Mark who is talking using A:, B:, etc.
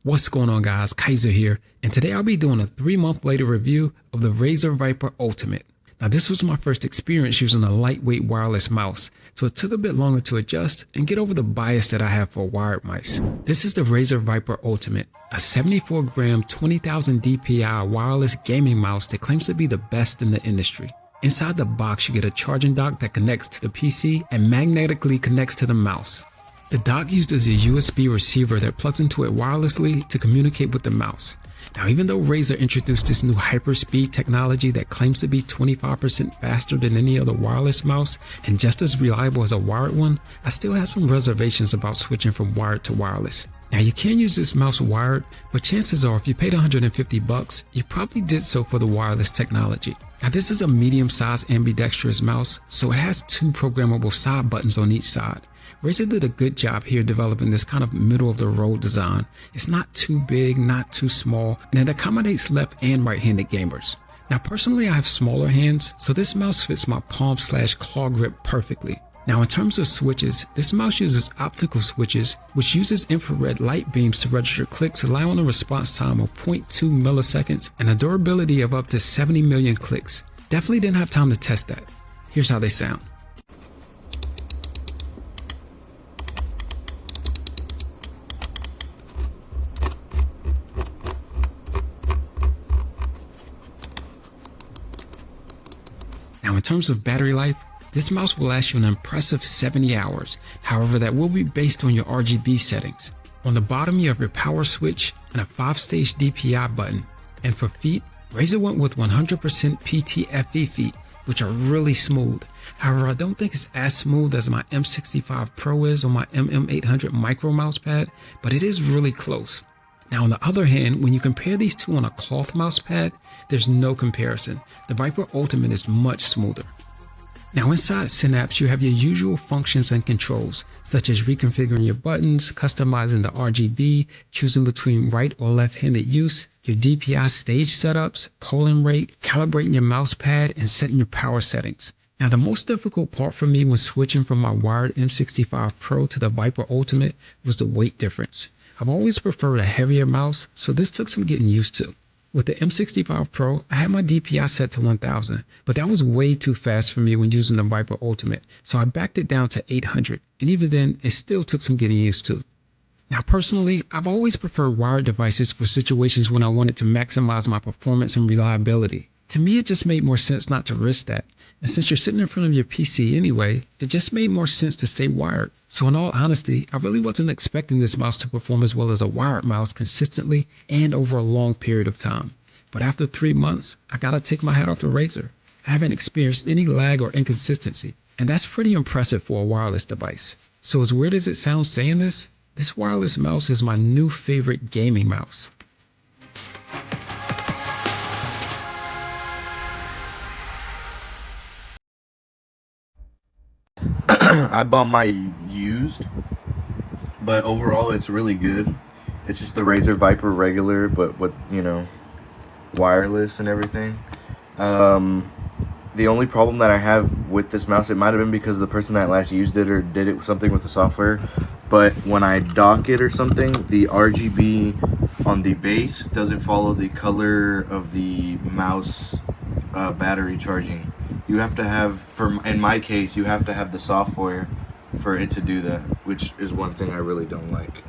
A: What's going on, guys? Kaiser here, and today I'll be doing a 3-month later review of the Razer Viper Ultimate. Now, this was my first experience using a lightweight wireless mouse, so it took a bit longer to adjust and get over the bias that I have for wired mice. This is the Razer Viper Ultimate, a 74-gram 20,000 DPI wireless gaming mouse that claims to be the best in the industry. Inside the box, you get a charging dock that connects to the PC and magnetically connects to the mouse. The dock uses a USB receiver that plugs into it wirelessly to communicate with the mouse. Now, even though Razer introduced this new Hyperspeed technology that claims to be 25% faster than any other wireless mouse and just as reliable as a wired one, I still have some reservations about switching from wired to wireless. Now, you can use this mouse wired, but chances are if you paid $150, you probably did so for the wireless technology. Now, this is a medium-sized ambidextrous mouse, so it has 2 programmable side buttons on each side. Razer did a good job here developing this kind of middle-of-the-road design. It's not too big, not too small, and it accommodates left and right-handed gamers. Now, personally, I have smaller hands, so this mouse fits my palm/claw grip perfectly. Now, in terms of switches, this mouse uses optical switches, which uses infrared light beams to register clicks, allowing a response time of 0.2 milliseconds and a durability of up to 70 million clicks. Definitely didn't have time to test that. Here's how they sound. Now, in terms of battery life, this mouse will last you an impressive 70 hours. However, that will be based on your RGB settings. On the bottom, you have your power switch and a 5-stage DPI button. And for feet, Razer went with 100% PTFE feet, which are really smooth. However, I don't think it's as smooth as my M65 Pro is or my MM800 micro mouse pad, but it is really close. Now, on the other hand, when you compare these two on a cloth mouse pad, there's no comparison. The Viper Ultimate is much smoother. Now, inside Synapse, you have your usual functions and controls, such as reconfiguring your buttons, customizing the RGB, choosing between right or left-handed use, your DPI stage setups, polling rate, calibrating your mouse pad, and setting your power settings. Now, the most difficult part for me when switching from my wired M65 Pro to the Viper Ultimate was the weight difference. I've always preferred a heavier mouse, so this took some getting used to. With the M65 Pro, I had my DPI set to 1000, but that was way too fast for me when using the Viper Ultimate, so I backed it down to 800, and even then, it still took some getting used to. Now, personally, I've always preferred wired devices for situations when I wanted to maximize my performance and reliability. To me, it just made more sense not to risk that. And since you're sitting in front of your PC anyway, it just made more sense to stay wired. So in all honesty, I really wasn't expecting this mouse to perform as well as a wired mouse consistently and over a long period of time. But after 3 months, I gotta take my hat off to Razer. I haven't experienced any lag or inconsistency, and that's pretty impressive for a wireless device. So as weird as it sounds saying this wireless mouse is my new favorite gaming mouse.
B: I bought my used, but overall it's really good. It's just the Razer Viper regular, but with, wireless and everything. The only problem that I have with this mouse, it might have been because the person that last used it or did it something with the software, but when I dock it or something, the RGB on the base doesn't follow the color of the mouse battery charging. You have to have, in my case, you have to have the software for it to do that, which is one thing I really don't like.